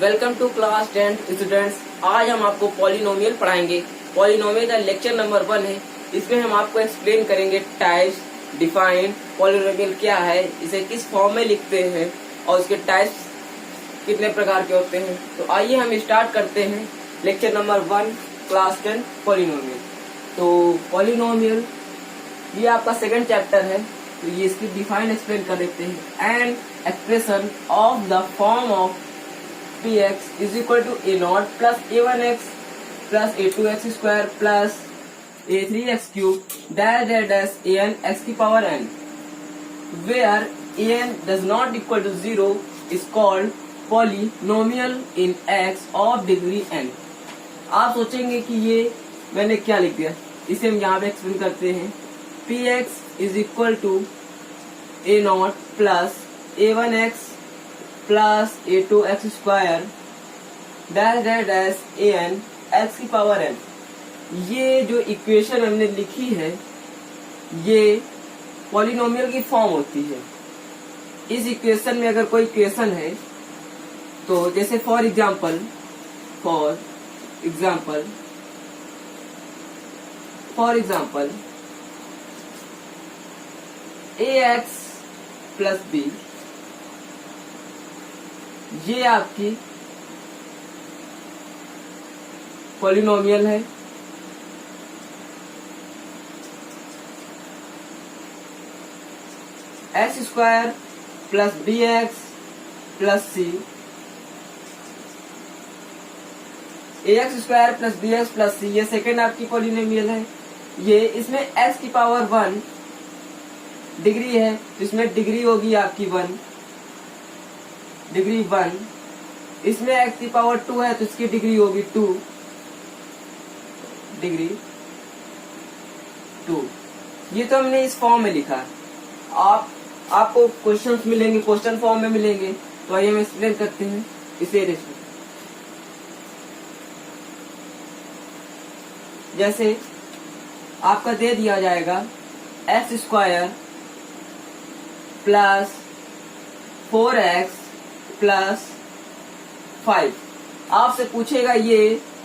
Welcome to class 10 students. आज हम आपको पॉलिनोमियल पढ़ाएंगे। पॉलिनोमियल का लेक्चर नंबर 1 है। इसमें हम आपको एक्सप्लेन करेंगे टाइप्स, डिफाइन, पॉलिनोमियल क्या है, इसे किस फॉर्म में लिखते हैं और उसके टाइप्स कितने प्रकार के होते हैं। तो आइए हम स्टार्ट करते हैं लेक्चर नंबर 1 क्लास 10 पॉलिनोमियल। तो पॉलिनोमियल ये आपका सेकंड चैप्टर है, तो ये इसकी डिफाइन एक्सप्लेन कर देते हैं। And expression of the form of px is equal to a0 plus a1x plus a2x square plus a3x cube dash an x की power n, where an does not equal to 0 is called polynomial in x of degree n। आप सोचेंगे कि ये मैंने क्या लिख दिया, इसे हम यहाँ पे एक्सप्लेन करते हैं। px is equal to a0 plus a1x plus a2x square dash an x की पावर n। ये जो इक्वेशन हमने लिखी है ये पॉलिनोमियल की फॉर्म होती है। इस इक्वेशन में अगर कोई इक्वेशन है तो जैसे for example ax plus b, ये आपकी पॉलिनोमियल है। X square plus b x plus c, x square plus b x plus c, ये सेकेंड आपकी पॉलिनोमियल है। ये इसमें एक्स की पावर 1 डिग्री है, इसमें डिग्री होगी आपकी 1, डिग्री 1। इसमें x की पावर 2 है तो इसकी डिग्री होगी 2, डिग्री 2। ये तो हमने इस फॉर्म में लिखा। आपको क्वेश्चंस मिलेंगे, क्वेश्चन फॉर्म में मिलेंगे, तो आइए हम एक्सप्लेन करते हैं इसे। जैसे आपका दे दिया जाएगा x square plus 4x plus 5। आपसे पूछेगा ये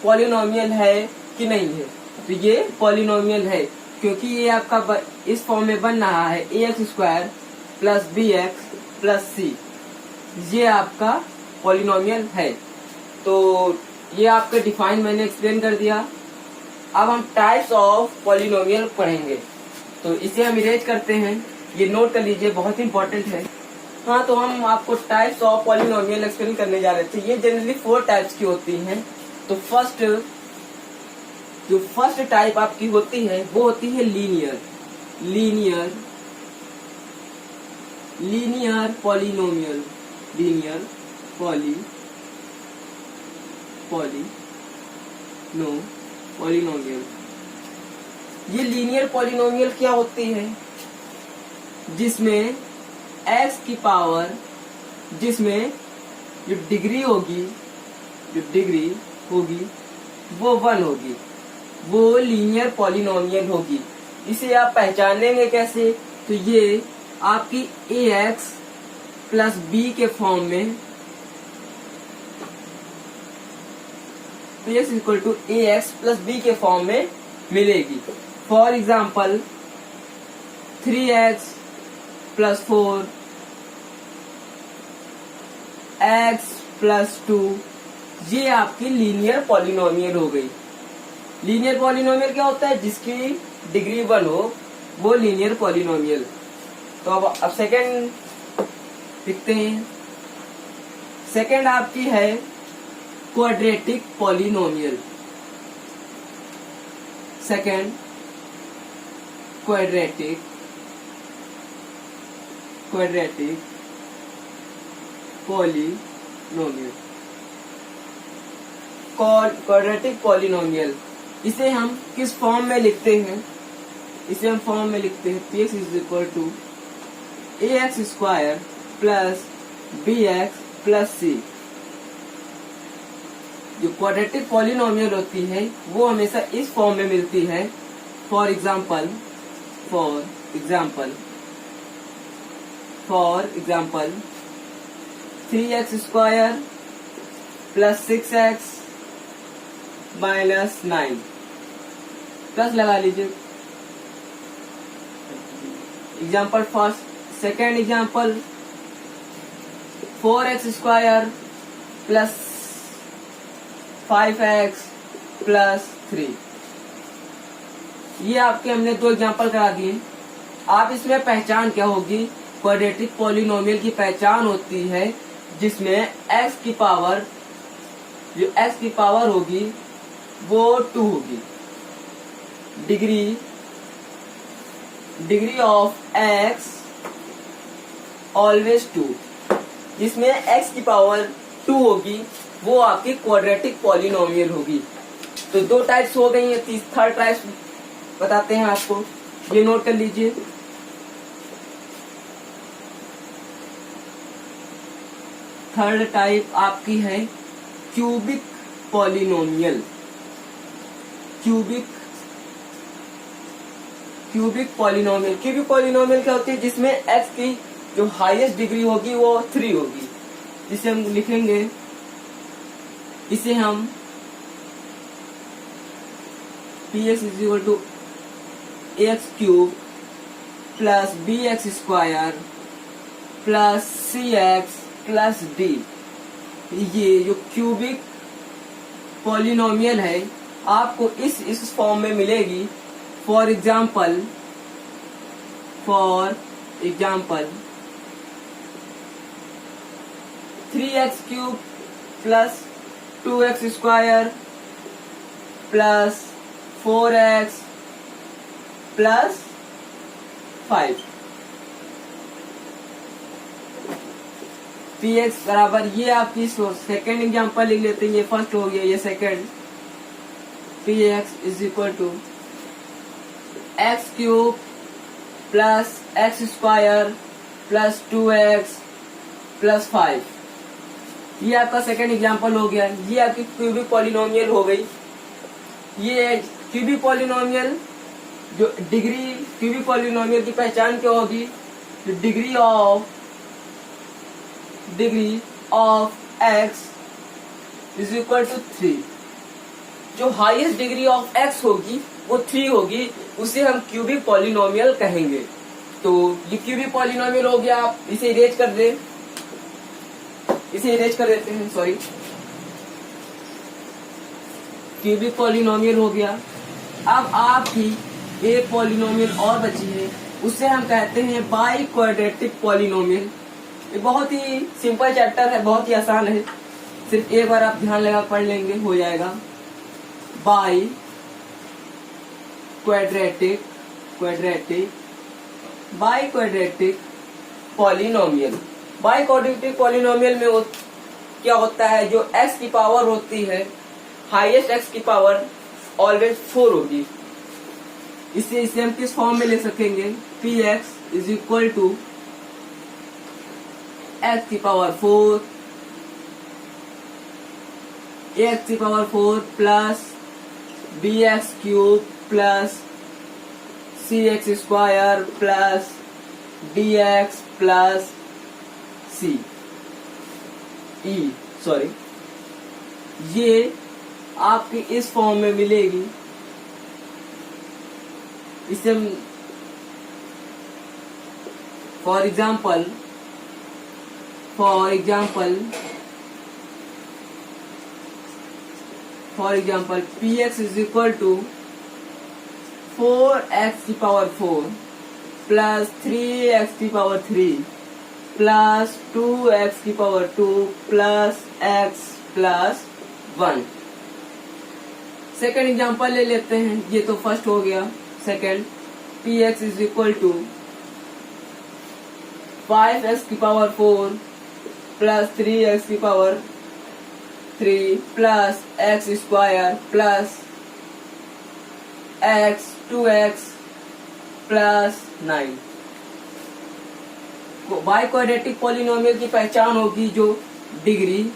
पॉलिनोमियल है कि नहीं है, तो ये पॉलिनोमियल है क्योंकि ये आपका इस फॉर्म में बन रहा है ax square plus b x plus c, ये आपका पॉलिनोमियल है। तो ये आपका डिफाइन मैंने एक्सप्लेन कर दिया। अब हम टाइप्स ऑफ पॉलिनोमियल पढ़ेंगे, तो इसे हम इरेज करते हैं। ये नोट कर लीजिए, बहुत इंपॉर्टेंट है। हाँ, तो हम आपको टाइप्स ऑफ पॉलिनोमियल एक्सप्लेन करने जा रहे थे। ये जनरली 4 टाइप्स की होती हैं। तो फर्स्ट टाइप आपकी होती है वो होती है लीनियर पॉलिनोमियल, पॉलिनोमियल। ये लीनियर पॉलिनोमियल क्या होती है, जिसमें x की पावर, जिसमें जो डिग्री होगी वो 1 होगी, वो लीनियर पॉलिनोमियल होगी। इसे आप पहचानेंगे कैसे, तो ये आपकी ax प्लस b के फॉर्म में, x equal to ax plus b के फॉर्म में मिलेगी। For example 3x plus 4 x plus 2, ये आपकी लीनियर पॉलिनोमियल हो गई। लीनियर पॉलिनोमियल क्या होता है, जिसकी डिग्री 1 हो, वो लीनियर पॉलिनोमियल। तो अब सेकंड लिखते हैं। सेकंड आपकी है quadratic polynomial. Second quadratic polynomial. Quadratic polynomial इसे हम किस फॉर्म में लिखते हैं, इसे हम फॉर्म में लिखते हैं px is equal to ax square plus bx plus c। जो क्वाड्रेटिक पॉलिनोमियल होती है वो हमेशा इस फॉर्म में मिलती है। For example 3x square plus 6x minus 9 plus लगा लीजिए। Example first. Second example 4x square plus 5x plus 3। ये आपके हमने दो एग्जाम्पल करा दिए। आप इसमें पहचान क्या होगी? क्वाड्रेटिक पॉलिनोमियल की पहचान होती है जिसमें x की पावर, जो x की पावर होगी वो 2 होगी। डिग्री ऑफ x ऑलवेज 2, जिसमें x की पावर 2 होगी वो आपकी क्वाड्रेटिक पॉलिनोमियल होगी। तो दो टाइप्स हो गई है। थर्ड टाइप बताते हैं आपको, ये नोट कर लीजिए। थर्ड टाइप आपकी है क्यूबिक पॉलिनोमियल। क्यूबिक पॉलिनोमियल क्या होती है? जिसमें x की जो हाईएस्ट डिग्री होगी वो 3 होगी, जिसे हम लिखेंगे, इसे हम px is equal to x cube plus b x square plus c x plus d. ये जो क्यूबिक पॉलिनोमियल है आपको इस फॉर्म में मिलेगी। For example 3x cube plus 2x square plus 4x plus 5। px बराबर, ये आपकी सेकेंड एग्जाम्पल लिख लेते हैं। ये फर्स्ट हो गया, ये second. px is equal to x cube plus x square plus 2x plus 5। ये आपका सेकेंड एग्जाम्पल हो गया। ये आपकी क्यूबिक पॉलिनोमियल हो गई। ये क्यूबिक पॉलिनोमियल जो क्यूबिक पॉलिनोमियल की पहचान क्या होगी? Degree of x is equal to 3। जो हाईएस्ट डिग्री ऑफ x होगी वो 3 होगी, उसे हम क्यूबिक पॉलिनोमियल कहेंगे। तो ये क्यूबिक पॉलिनोमियल हो गया। आप इसे इरेज कर देते हैं, सॉरी। क्यूबिक पॉलिनोमियल हो गया। अब आपकी एक पॉलिनोमियल और बची है, उससे हम कहते हैं बाई क्वाड्रेटिक पॉलिनोमियल। ये बहुत ही सिंपल चैप्टर है, बहुत ही आसान है। सिर्फ एक बार आप ध्यान लगा पढ़ लेंगे, हो जाएगा। By quadratic polynomial. By quadratic polynomial में क्या होता है? जो x की पावर होती है, हाईएस्ट x की पावर ऑलवेज 4 होगी। इसे हम किस फॉर्म में ले सकेंगे? px is equal to x की power 4 plus b x cube plus c x square plus d x plus sorry, ये आपकी इस फॉर्म में मिलेगी। इसे for example px is equal to 4x की पावर 4 प्लस 3x की पावर 3 प्लस 2x की power 2 plus x plus 1। Second example ले लेते हैं। ये तो फर्स्ट हो गया। Second, px is equal to 5x की पावर 4 प्लस 3x की power 3 plus x square plus x 2x plus 9। Biquadratic polynomial की पहचान होगी जो degree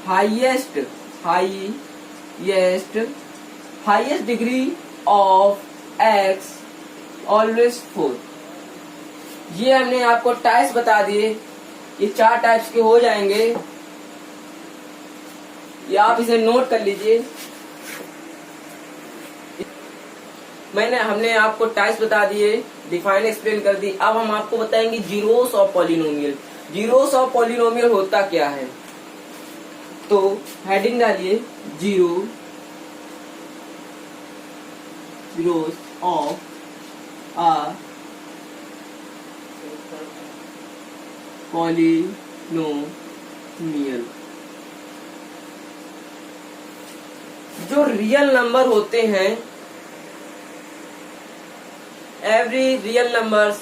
highest degree of x always 4। ये हमने आपको टाइप्स बता दिए। ये 4 टाइप्स के हो जाएंगे। ये आप इसे नोट कर लीजिए। हमने आपको टाइप्स बता दिए, डिफाइन एक्सप्लेन कर दी। अब हम आपको बताएंगे zeros of polynomial. Zeros of polynomial होता क्या है, तो हेडिंग डालिए जीरोस ऑफ आ पॉलिनोमियल। जो रियल नंबर होते हैं, every real numbers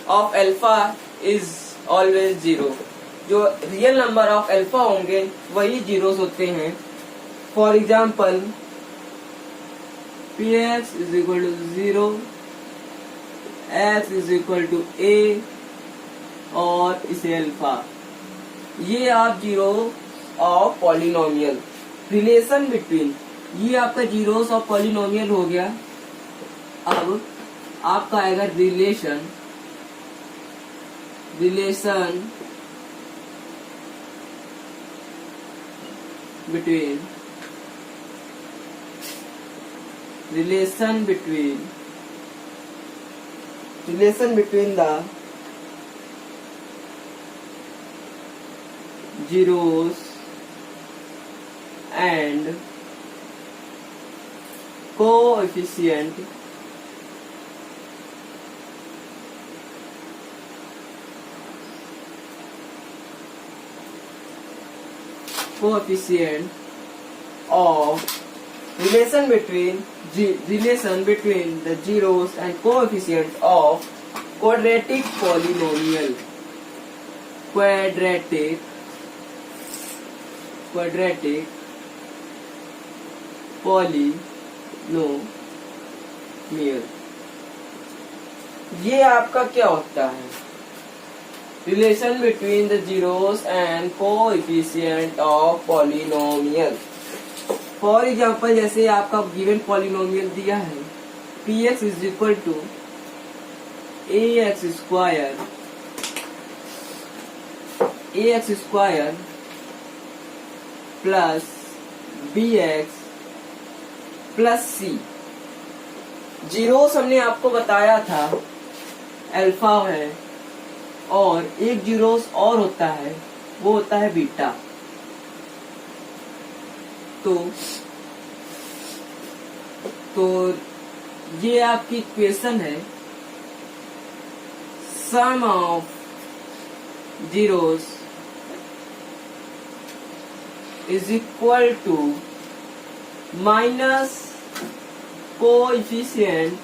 of alpha is always zero. जो रियल नंबर ऑफ अल्फा होंगे वही जीरोस होते हैं। For example p x is equal to 0, x is equal to a और इसे अल्फा। ये आप zero of polynomial. Relation between, ये आपका जीरोस ऑफ पॉलिनोमियल हो गया। अब आपका आएगा relation between the zeros and coefficient of relation between the zeros and coefficient of quadratic polynomial. quadratic polynomial। ये आपका क्या होता है, relation between the zeros and coefficient of polynomial. For example, जैसे आपका गिवन पॉलिनोमियल दिया है p x is equal to a x square plus b x plus c. Zeros हमने आपको बताया था अल्फा है, और एक जीरोस और होता है, वो होता है बीटा। तो ये आपकी इक्वेशन है, sum of zeros is equal to minus coefficient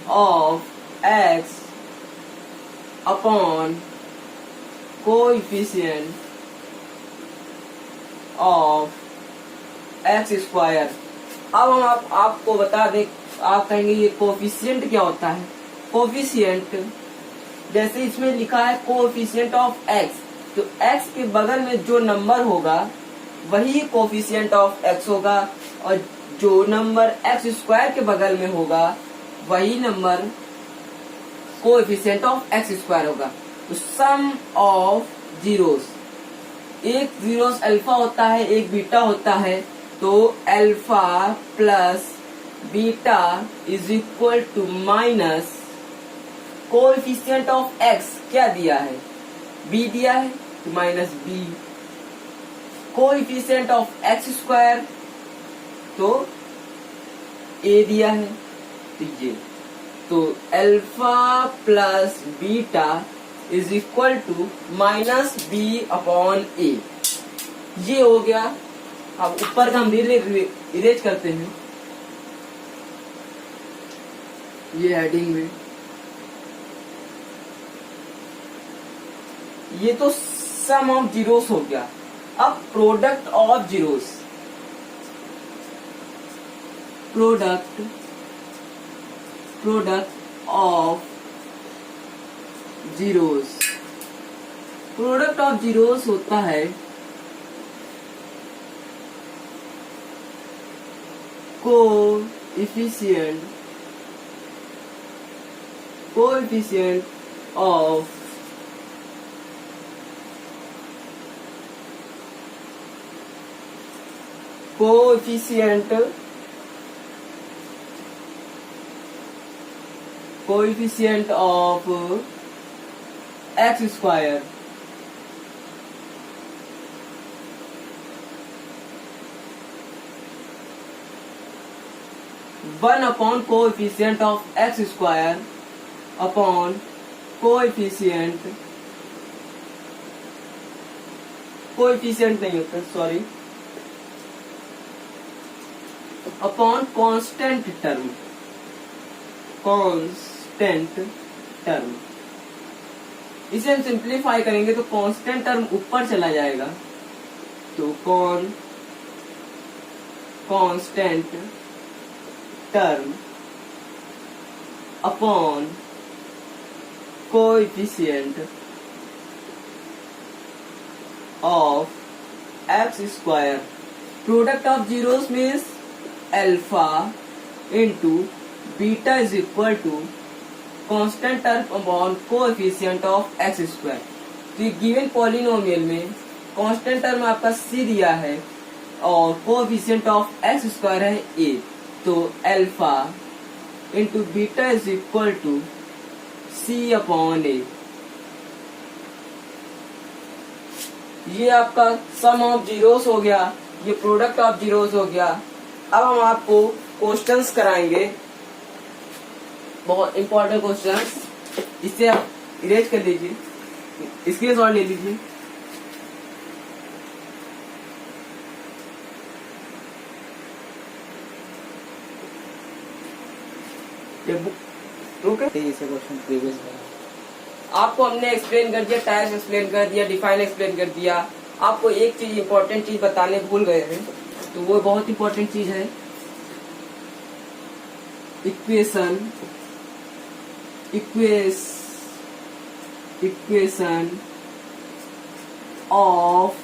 of x upon coefficient of x square. अब हम आपको बता दें, आप कहेंगे ये कोएफिशिएंट क्या होता है। कोएफिशिएंट, जैसे इसमें लिखा है कोएफिशिएंट ऑफ x, तो x के बगल में जो नंबर होगा वही कोएफिशिएंट ऑफ x होगा, और जो नंबर x स्क्वायर के बगल में होगा वही number coefficient of x square होगा। तो सम ऑफ जीरोस, एक जीरोस अल्फा होता है, एक बीटा होता है, तो alpha plus beta is equal to minus coefficient of x क्या दिया है, b दिया है, तो minus b। Coefficient of x square तो a दिया है, तो ये, तो alpha plus beta is equal to minus b upon a. ये हो गया। अब ऊपर का हम इरेज करते हैं, ये हेडिंग में, ये तो सम ऑफ जीरोस हो गया। अब product of zeros, product of zeros, product of zeros होता है coefficient of coefficient of x square one upon coefficient of x square upon coefficient नहीं होता, सॉरी, अपॉन कांस्टेंट टर्म। इसे हम सिंप्लीफाई करेंगे तो कांस्टेंट टर्म ऊपर चला जाएगा, तो constant term upon coefficient of x square, product of zeros means alpha into beta is equal to constant term upon coefficient of x square. तो ये गिवन पॉलिनोमियल में कांस्टेंट टर्म आपका सी दिया है और कोएफिशिएंट ऑफ एक्स स्क्वायर है a, तो alpha into beta is equal to c upon a. ये आपका सम ऑफ जीरोस हो गया, ये प्रोडक्ट ऑफ जीरोस हो गया। अब हम आपको क्वेश्चंस कराएंगे, बहुत इंपॉर्टेंट क्वेश्चंस, इसे आप इरेज कर लीजिए, स्क्रीनशॉट ले लीजिए। आपको हमने एक्सप्लेन कर दिया, टाइप्स एक्सप्लेन कर दिया, डिफाइन एक्सप्लेन कर दिया। आपको एक चीज इंपॉर्टेंट चीज बताने भूल गए थे, तो वो बहुत इंपॉर्टेंट चीज है equation of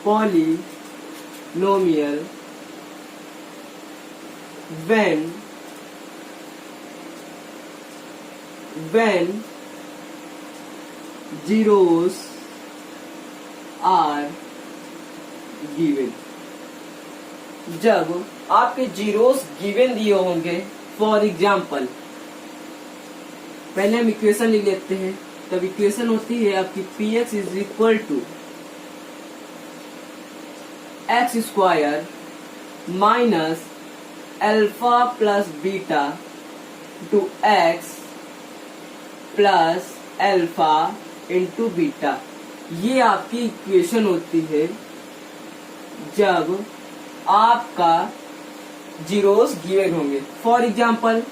polynomial when zeros are given, जब आपके जीरोस गिवन दिए होंगे। फॉर एग्जाम्पल, पहले हम इक्वेशन लिख लेते हैं। तब इक्वेशन होती है आपकी p x is equal to x square minus alpha plus beta to x plus alpha into beta. ये आपकी इक्वेशन होती है जब आपका जीरोस गिवन होंगे। फॉर एग्जाम्पल,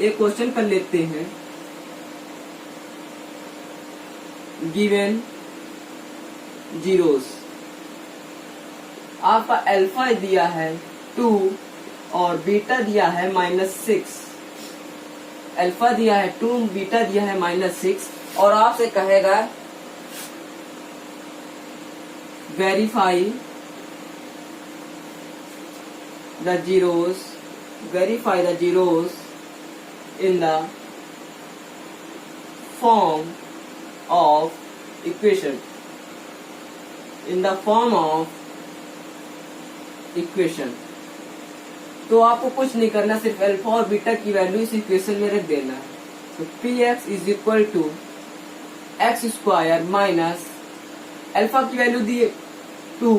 एक क्वेश्चन कर लेते हैं। गिवन जीरोस, आपका अल्फा दिया है 2 और बीटा दिया है -6। अल्फा दिया है 2, बीटा दिया है -6, और आपसे कहेगा verify the zeros in the form of equation, तो आपको कुछ नहीं करना, सिर्फ अल्फा और बीटा की वैल्यू इस इक्वेशन में रख देना है। तो p x is equal to x square minus alpha की वैल्यू दी है 2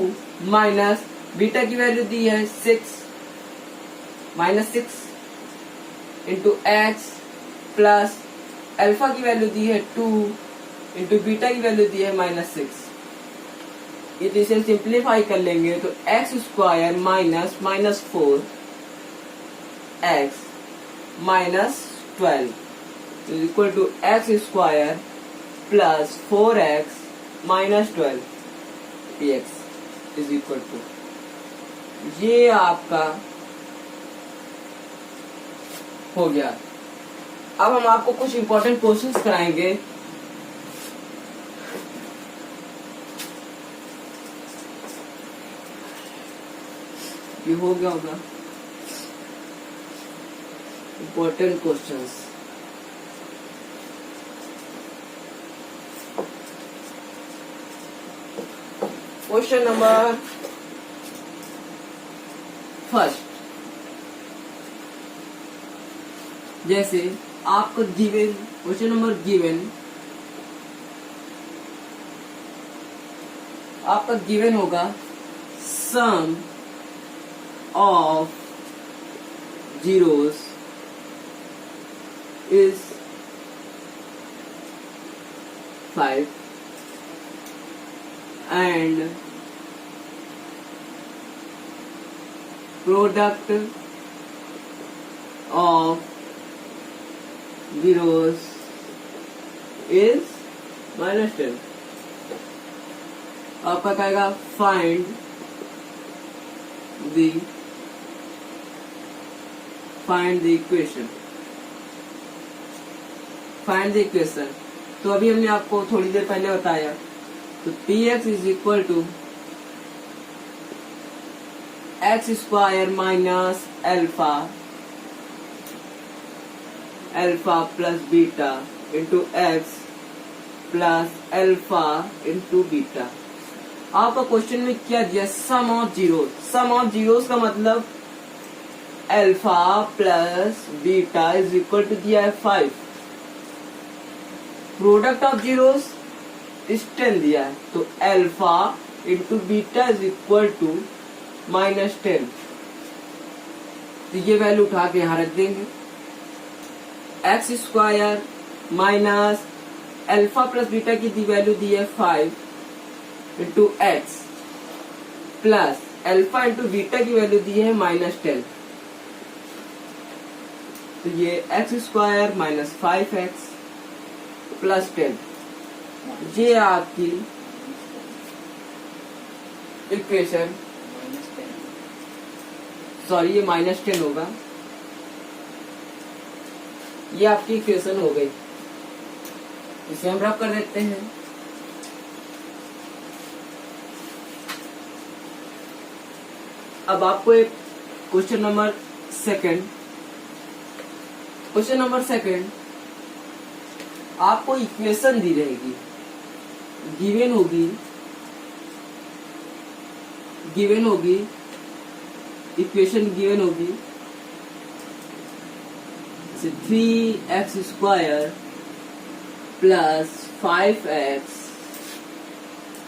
माइनस बीटा की वैल्यू दी है 6 इंटू एक्स प्लस अल्फा की वैल्यू दी है 2 इंटू बीटा की वैल्यू दी है -6। इसे सिंप्लीफाई कर लेंगे तो x square minus 4 x -12 is equal to x square plus 4x -12 px is equal to, ये आपका हो गया। अब हम आपको कुछ इंपॉर्टेंट क्वेश्चंस कराएंगे। ये हो गया होगा important questions. Question number first, जैसे आपको गिवन क्वेश्चन नंबर गिवन, आपका गिवन होगा सम of zeros is 5 and product of zeros is -10। आपका कहेगा find the equation, find the equation. तो अभी हमने आपको थोड़ी देर पहले बताया, तो px is equal to x square minus alpha plus beta into x plus alpha into beta. आपका क्वेश्चन में क्या दिया, sum of zero. Sum of zeros का मतलब alpha plus beta is equal to दिया है 5। प्रोडक्ट ऑफ जीरोस इज 10 दिया है, तो alpha into beta is equal to -10। तो ये वैल्यू उठा के यहां रख देंगे। X square minus alpha plus beta की वैल्यू दी है 5 into x plus alpha into beta की वैल्यू दी है -10। तो ये x square minus 5x plus 10, ये आपकी इक्वेशन, सॉरी ये -10 होगा, ये आपकी इक्वेशन हो गई। इसे हम रफ कर देते हैं। अब आपको एक question number second, question number second आपको इक्वेशन दी रहेगी, गिवन होगी इक्वेशन गिवन होगी 3x square plus 5x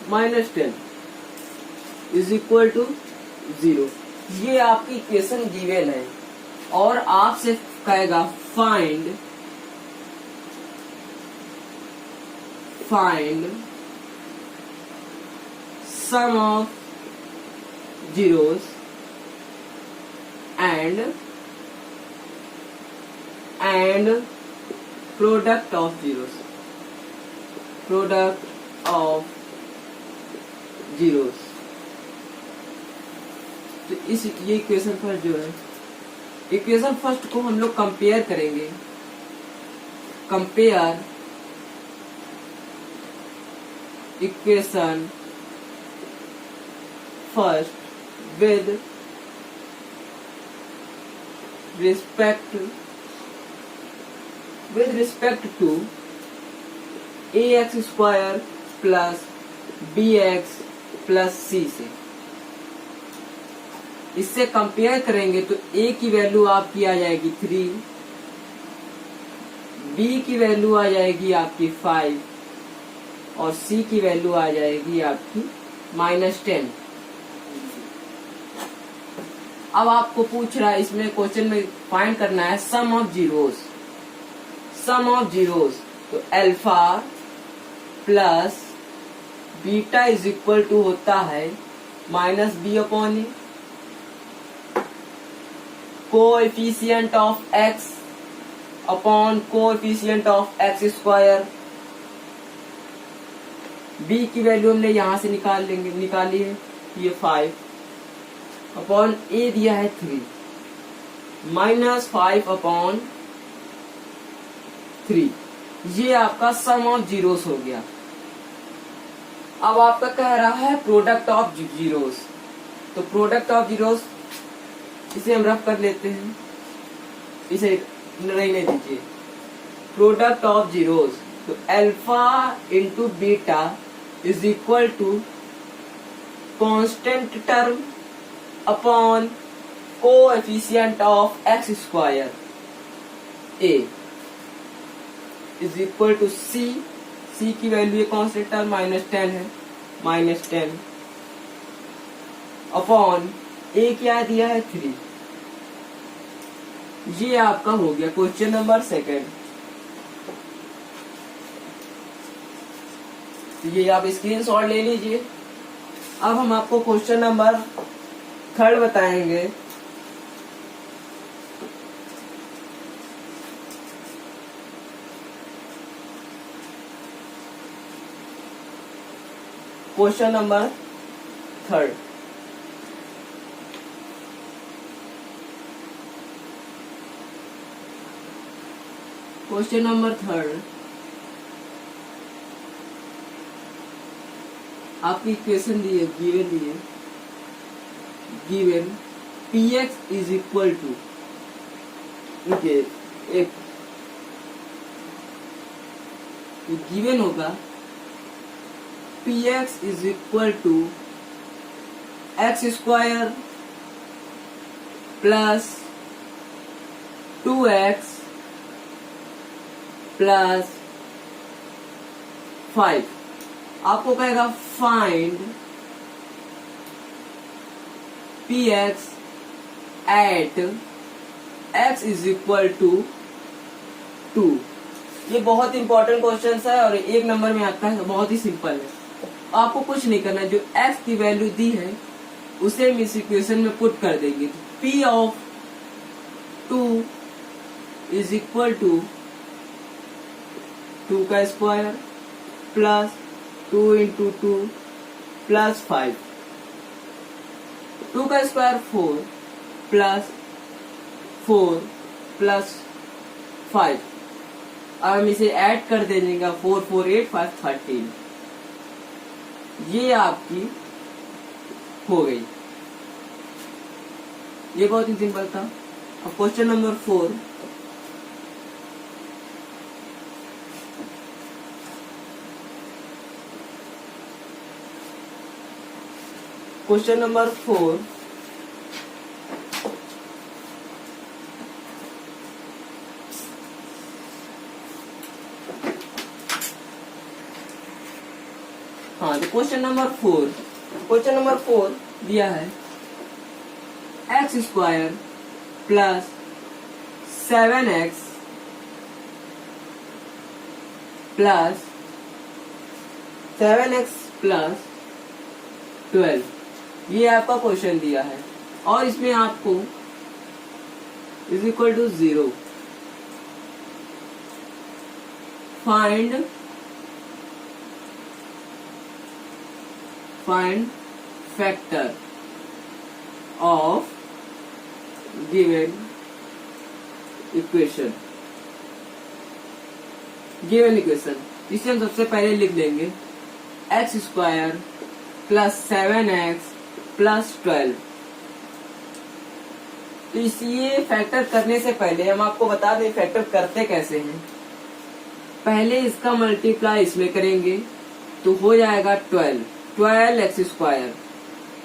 -10 is equal to 0। ये आपकी इक्वेशन गिवन है और आपसे कहेगा find sum of zeros and product of zeros, तो इस ये इक्वेशन फर्स्ट जो है, इक्वेशन फर्स्ट को हम लोग कंपेयर करेंगे। Compare equation first with respect to ax square plus bx plus c से। इससे कंपेयर करेंगे तो a की वैल्यू आपकी आ जाएगी 3, b की वैल्यू आ जाएगी आपकी 5 और c की वैल्यू आ जाएगी आपकी -10। अब आपको पूछ रहा है, इसमें क्वेश्चन में फाइंड करना है सम ऑफ जीरोस। तो alpha plus beta is equal to होता है -b/a, coefficient of x upon coefficient of x square. b की वैल्यू हमने यहां से निकाली है, ये 5 अपॉन a दिया है 3, -5 अपॉन 3। ये आपका सम ऑफ जीरोस हो गया। अब आपका कह रहा है प्रोडक्ट ऑफ जीरोस, तो प्रोडक्ट ऑफ जीरोस इसे हम रफ कर लेते हैं, इसे रहने दीजिए। प्रोडक्ट ऑफ जीरोस, तो alpha into beta is equal to constant term upon coefficient of x square a is equal to c. C की वैल्यू है कांस्टेंट टर्म -10 है, -10 अपॉन ए क्या दिया है 3। ये आपका हो गया क्वेश्चन नंबर सेकंड। ये आप स्क्रीनशॉट ले लीजिए। अब हम आपको क्वेश्चन नंबर थर्ड बताएंगे। Question number third, question number third आपकी इक्वेशन दी है, given px is equal to, एक गिवन होगा px is equal to x square plus 2x plus 5। आपको कहेगा find px at x is equal to 2। ये बहुत इंपॉर्टेंट क्वेश्चन है और 1 नंबर में आता है, बहुत ही सिंपल है। आपको कुछ नहीं करना, जो x की वैल्यू दी है उसे हम इस इक्वेशन में पुट कर देंगे। p of 2 is equal to 2 का स्क्वायर प्लस 2 इंटू 2 प्लस 5। 2 का स्क्वायर 4 प्लस 4 प्लस 5। अब हम इसे ऐड कर देंगे, 4 4 8 5 13। ये आपकी हो गई। ये बहुत ही सिंपल था। अब क्वेश्चन नंबर 4, क्वेश्चन नंबर 4 हाँ, तो क्वेश्चन नंबर 4 दिया है x square plus 7x plus 12। ये आपका क्वेश्चन दिया है और इसमें आपको is equal to 0 find factor of given equation. इसे हम सबसे पहले लिख लेंगे x square plus 7x plus 12। तो ये फैक्टर करने से पहले हम आपको बता दें फैक्टर करते कैसे हैं। पहले इसका मल्टीप्लाई इसमें करेंगे तो हो जाएगा 12x स्क्वायर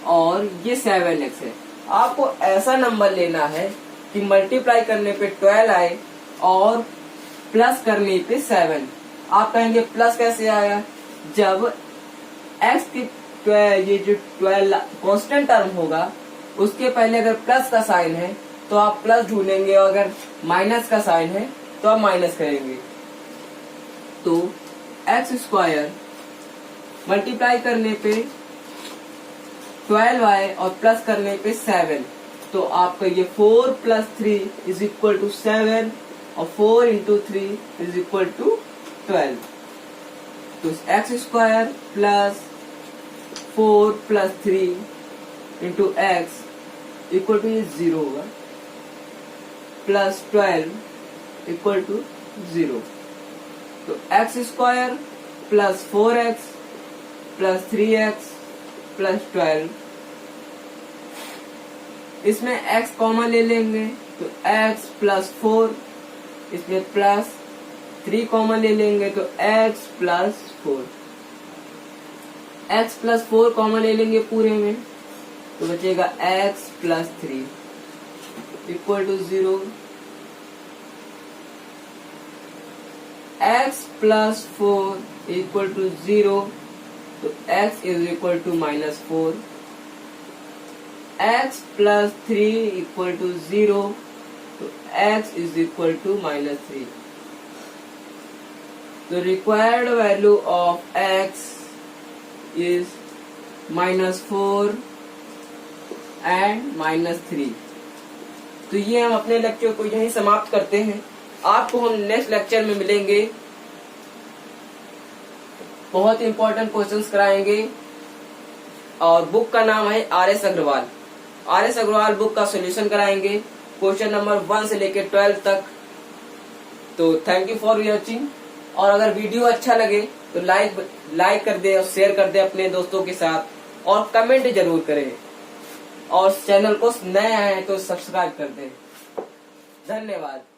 और ये 7x है। आपको ऐसा नंबर लेना है कि मल्टीप्लाई करने पे 12 आए और प्लस करने पे 7। आप कहेंगे प्लस कैसे आया, जब x की ये जो 12 कांस्टेंट टर्म होगा उसके पहले अगर प्लस का साइन है तो आप प्लस ढूंढेंगे और अगर माइनस का साइन है तो आप माइनस करेंगे। तो एक्स स्क्वायर मल्टीप्लाई करने पे 12 आए और प्लस करने पे 7, तो आपका ये 4 प्लस 3 इज इक्वल टू 7 और 4 इंटू 3 इज इक्वल टू 12। तो x square plus 4 plus 3 into x equal to ये 0 होगा, प्लस 12 इक्वल टू 0। तो x square plus 4x plus 3x plus 12, इसमें x कॉमन ले लेंगे तो x प्लस 4, इसमें प्लस 3 कॉमन ले लेंगे तो x plus 4। x plus 4 common ले लेंगे पूरे में, तो बचेगा x plus 3 equal to 0। x plus 4 equal to 0, तो x is equal to -4। x plus 3 equal to 0, तो x is equal to -3। The required value of x is -4 and -3। तो ये हम अपने लेक्चर को यहीं समाप्त करते हैं। आपको हम नेक्स्ट लेक्चर में मिलेंगे, बहुत इंपॉर्टेंट क्वेश्चंस कराएंगे, और बुक का नाम है RS Agarwal. RS Agarwal book का सॉल्यूशन कराएंगे, क्वेश्चन नंबर 1 से लेकर 12 तक। तो थैंक यू फॉर वॉचिंग। और अगर वीडियो अच्छा लगे तो लाइक कर दे और शेयर कर दे अपने दोस्तों के साथ, और कमेंट जरूर करें, और चैनल को नए आए हैं तो सब्सक्राइब कर दे। धन्यवाद।